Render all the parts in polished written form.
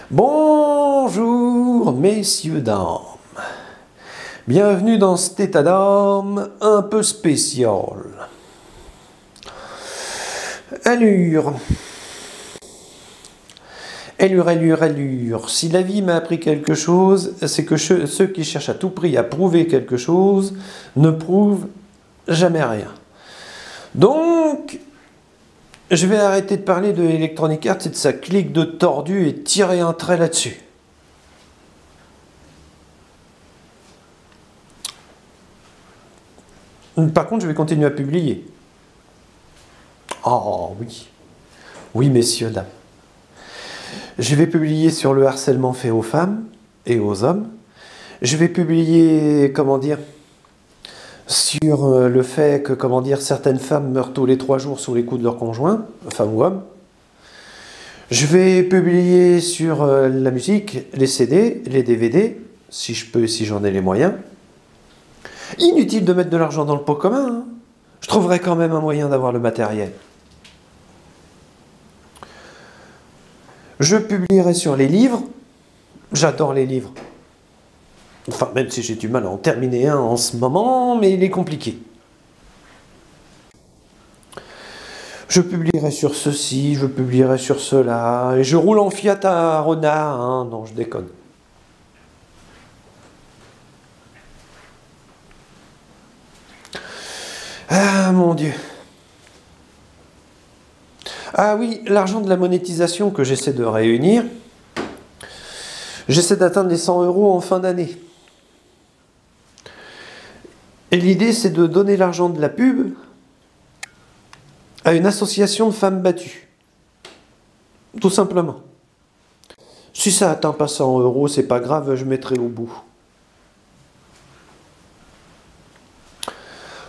Bonjour messieurs, dames. Bienvenue dans cet état d'âme un peu spécial. Allure. Allure. Si la vie m'a appris quelque chose, c'est que ceux qui cherchent à tout prix à prouver quelque chose ne prouvent jamais rien. Donc, je vais arrêter de parler de Electronic Arts et de sa clique de tordus et tirer un trait là-dessus. Par contre, je vais continuer à publier. Oh oui. Oui, messieurs, dames. Je vais publier sur le harcèlement fait aux femmes et aux hommes. Je vais publier, sur le fait que, certaines femmes meurent tous les 3 jours sous les coups de leur conjoint, femme ou homme. Je vais publier sur la musique, les CD, les DVD, si je peux, si j'en ai les moyens. Inutile de mettre de l'argent dans le pot commun, hein. Je trouverai quand même un moyen d'avoir le matériel. Je publierai sur les livres. J'adore les livres. Enfin, même si j'ai du mal à en terminer un en ce moment, mais il est compliqué. Je publierai sur ceci, je publierai sur cela, et je roule en Fiat à renard, hein. Non, je déconne. Ah, mon Dieu. Ah oui, l'argent de la monétisation que j'essaie de réunir, j'essaie d'atteindre les 100 € en fin d'année. Et l'idée, c'est de donner l'argent de la pub à une association de femmes battues. Tout simplement. Si ça atteint pas 100 €, c'est pas grave, je mettrai au bout.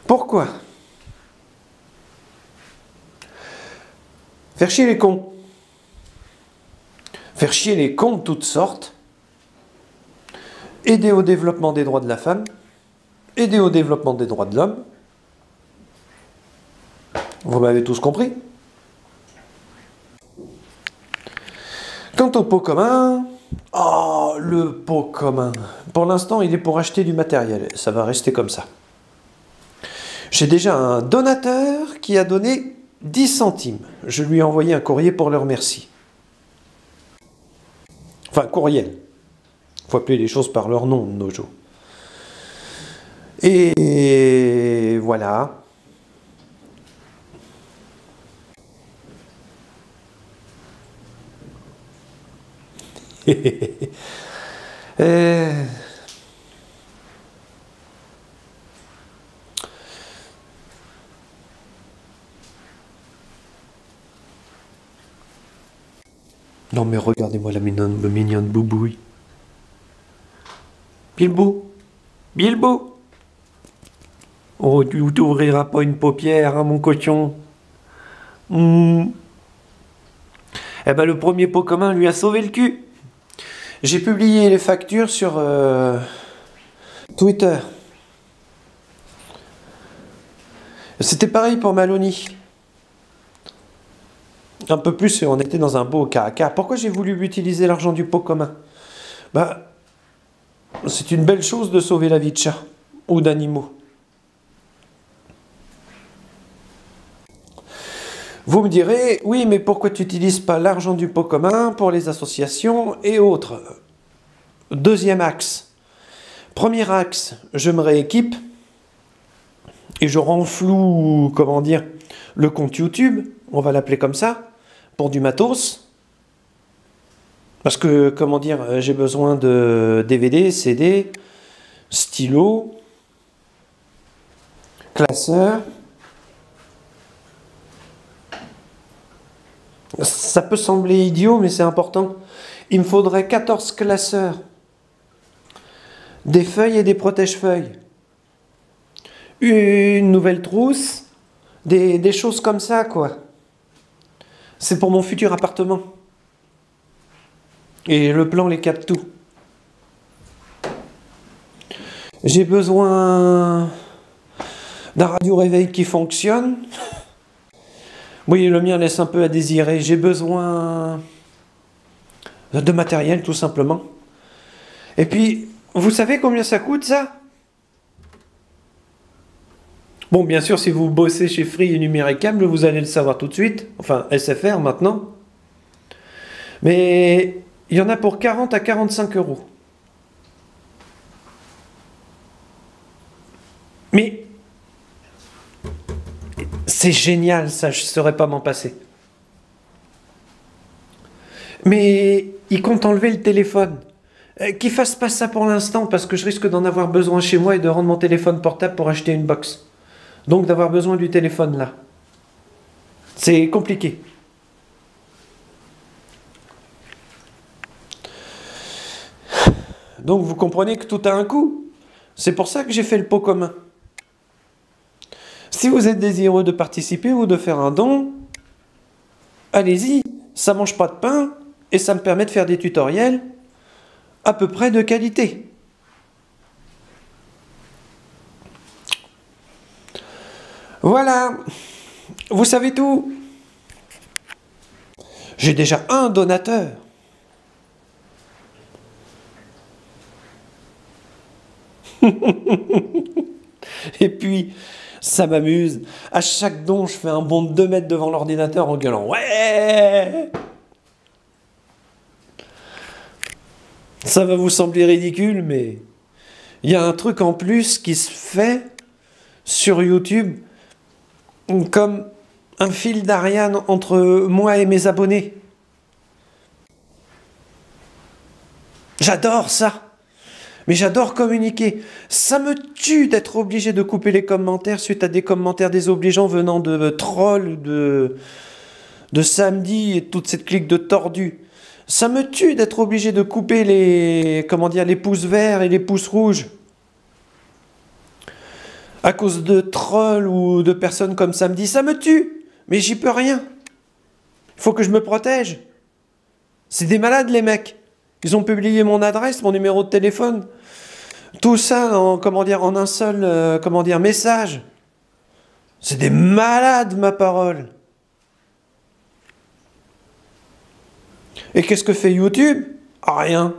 Pourquoi ? Faire chier les cons. Faire chier les cons de toutes sortes. Aider au développement des droits de la femme. Aider au développement des droits de l'homme. Vous m'avez tous compris. Quant au pot commun, oh, le pot commun. Pour l'instant, il est pour acheter du matériel. Ça va rester comme ça. J'ai déjà un donateur qui a donné 10 centimes. Je lui ai envoyé un courrier pour le remercier. Enfin, courriel. Il faut appeler les choses par leur nom de nos jours. Et voilà. Non mais regardez-moi la mignonne boubouille. Bilbo. Bilbo. Oh, tu t'ouvriras pas une paupière, hein, mon cochon. Eh ben, le premier pot commun lui a sauvé le cul. J'ai publié les factures sur Twitter. C'était pareil pour Maloney. Un peu plus et on était dans un beau cas à cas. Pourquoi j'ai voulu utiliser l'argent du pot commun ? Bah, c'est une belle chose de sauver la vie de chats ou d'animaux. Vous me direz, oui, mais pourquoi tu n'utilises pas l'argent du pot commun pour les associations et autres ? Deuxième axe. Premier axe, je me rééquipe et je renfloue, le compte YouTube, on va l'appeler comme ça, pour du matos. Parce que, j'ai besoin de DVD, CD, stylo, classeur. Ça peut sembler idiot, mais c'est important. Il me faudrait 14 classeurs. Des feuilles et des protège-feuilles. Une nouvelle trousse. Des choses comme ça, quoi. C'est pour mon futur appartement. Et le plan les capte tout. J'ai besoin d'un radio-réveil qui fonctionne. Oui, le mien laisse un peu à désirer. J'ai besoin de matériel tout simplement. Et puis, vous savez combien ça coûte ça? Bon, bien sûr, si vous bossez chez Free et Numéricable, vous allez le savoir tout de suite. Enfin, SFR maintenant. Mais il y en a pour 40 à 45 euros. Mais c'est génial ça, je ne saurais pas m'en passer. Mais il compte enlever le téléphone. Qu'il fasse pas ça pour l'instant parce que je risque d'en avoir besoin chez moi et de rendre mon téléphone portable pour acheter une box. Donc d'avoir besoin du téléphone là. C'est compliqué. Donc vous comprenez que tout a un coût. C'est pour ça que j'ai fait le pot commun. Si vous êtes désireux de participer ou de faire un don, allez-y, ça mange pas de pain et ça me permet de faire des tutoriels à peu près de qualité. Voilà, vous savez tout. J'ai déjà un donateur. Et puis, ça m'amuse. À chaque don, je fais un bond de 2 mètres devant l'ordinateur en gueulant. Ouais! Ça va vous sembler ridicule, mais il y a un truc en plus qui se fait sur YouTube comme un fil d'Ariane entre moi et mes abonnés. J'adore ça. Mais j'adore communiquer. Ça me tue d'être obligé de couper les commentaires suite à des commentaires désobligeants venant de trolls, de samedi et toute cette clique de tordus. Ça me tue d'être obligé de couper les, comment dire, les pouces verts et les pouces rouges. À cause de trolls ou de personnes comme samedi. Ça me tue. Mais j'y peux rien. Il faut que je me protège. C'est des malades les mecs. Ils ont publié mon adresse, mon numéro de téléphone. Tout ça en, comment dire, en un seul message. C'est des malades, ma parole. Et qu'est-ce que fait YouTube? Rien.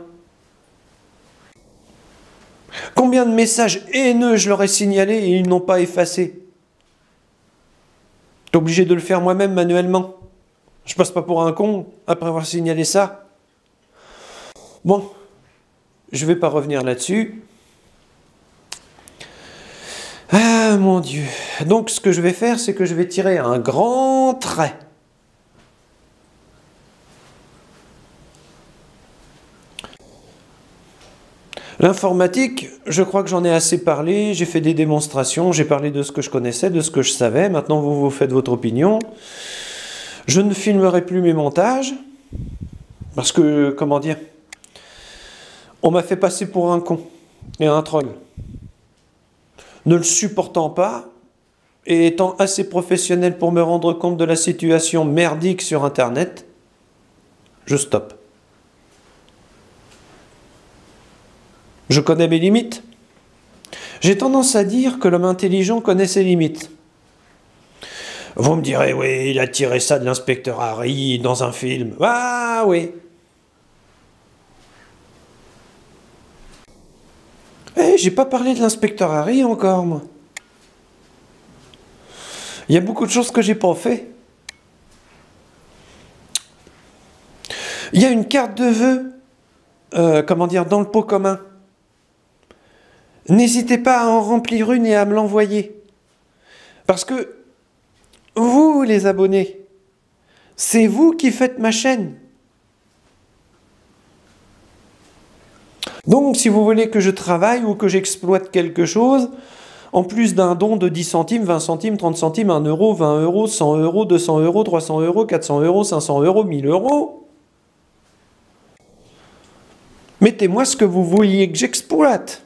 Combien de messages haineux je leur ai signalés et ils n'ont pas effacé? T'es obligé de le faire moi-même manuellement. Je passe pas pour un con après avoir signalé ça. Bon, je vais pas revenir là-dessus. Ah mon Dieu. Donc ce que je vais faire, c'est que je vais tirer un grand trait. L'informatique, je crois que j'en ai assez parlé, j'ai fait des démonstrations, j'ai parlé de ce que je connaissais, de ce que je savais, maintenant vous faites votre opinion. Je ne filmerai plus mes montages, parce que, comment dire, on m'a fait passer pour un con et un troll. Ne le supportant pas, et étant assez professionnel pour me rendre compte de la situation merdique sur Internet, je stoppe. Je connais mes limites. J'ai tendance à dire que l'homme intelligent connaît ses limites. Vous me direz, oui, il a tiré ça de l'inspecteur Harry dans un film. Ah oui. Eh, j'ai pas parlé de l'inspecteur Harry encore, moi. Il y a beaucoup de choses que j'ai pas fait. Il y a une carte de vœux, dans le pot commun. N'hésitez pas à en remplir une et à me l'envoyer. Parce que vous, les abonnés, c'est vous qui faites ma chaîne. Donc, si vous voulez que je travaille ou que j'exploite quelque chose, en plus d'un don de 10 centimes, 20 centimes, 30 centimes, 1 euro, 20 euros, 100 euros, 200 euros, 300 euros, 400 euros, 500 euros, 1000 euros, mettez-moi ce que vous vouliez que j'exploite.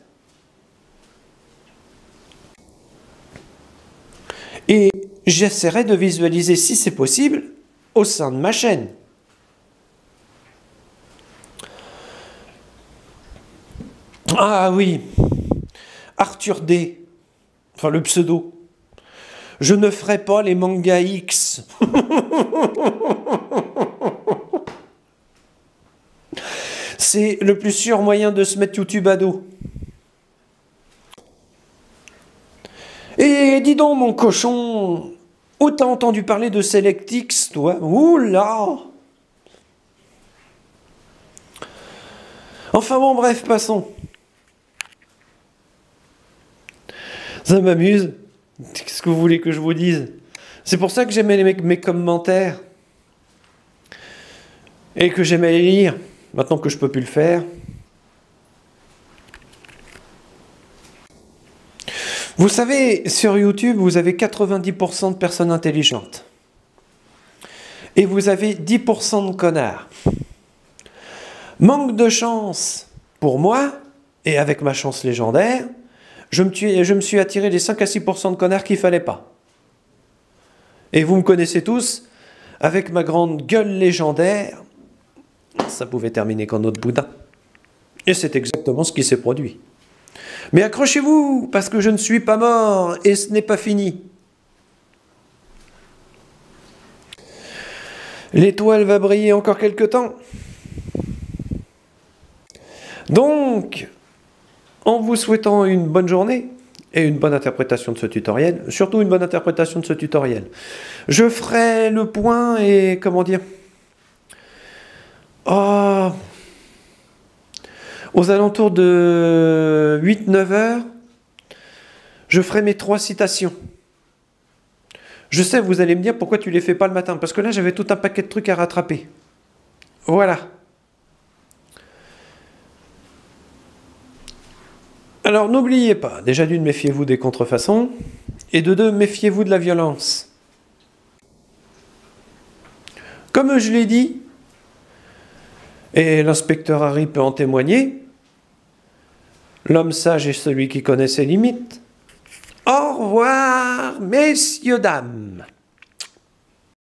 Et j'essaierai de visualiser, si c'est possible, au sein de ma chaîne. Ah oui, Arthur D, enfin le pseudo. Je ne ferai pas les mangas X. C'est le plus sûr moyen de se mettre YouTube à dos. Et dis donc, mon cochon, où t'as entendu parler de SelectX, toi? Oula! Enfin bon, bref, passons. Ça m'amuse. Qu'est-ce que vous voulez que je vous dise? C'est pour ça que j'aimais mes commentaires. Et que j'aimais les lire. Maintenant que je peux plus le faire. Vous savez, sur YouTube, vous avez 90% de personnes intelligentes. Et vous avez 10% de connards. Manque de chance pour moi, et avec ma chance légendaire, je me suis attiré les 5 à 6% de connards qu'il ne fallait pas. Et vous me connaissez tous, avec ma grande gueule légendaire, ça pouvait terminer qu'en autre boudin. Et c'est exactement ce qui s'est produit. Mais accrochez-vous, parce que je ne suis pas mort, et ce n'est pas fini. L'étoile va briller encore quelque temps. Donc, en vous souhaitant une bonne journée et une bonne interprétation de ce tutoriel, surtout une bonne interprétation de ce tutoriel, je ferai le point et, comment dire, aux alentours de 8-9 heures, je ferai mes 3 citations. Je sais, vous allez me dire pourquoi tu les fais pas le matin, parce que là j'avais tout un paquet de trucs à rattraper. Voilà. Alors n'oubliez pas, déjà d'une, méfiez-vous des contrefaçons, et de deux, méfiez-vous de la violence. Comme je l'ai dit, et l'inspecteur Harry peut en témoigner, l'homme sage est celui qui connaît ses limites. Au revoir, messieurs, dames.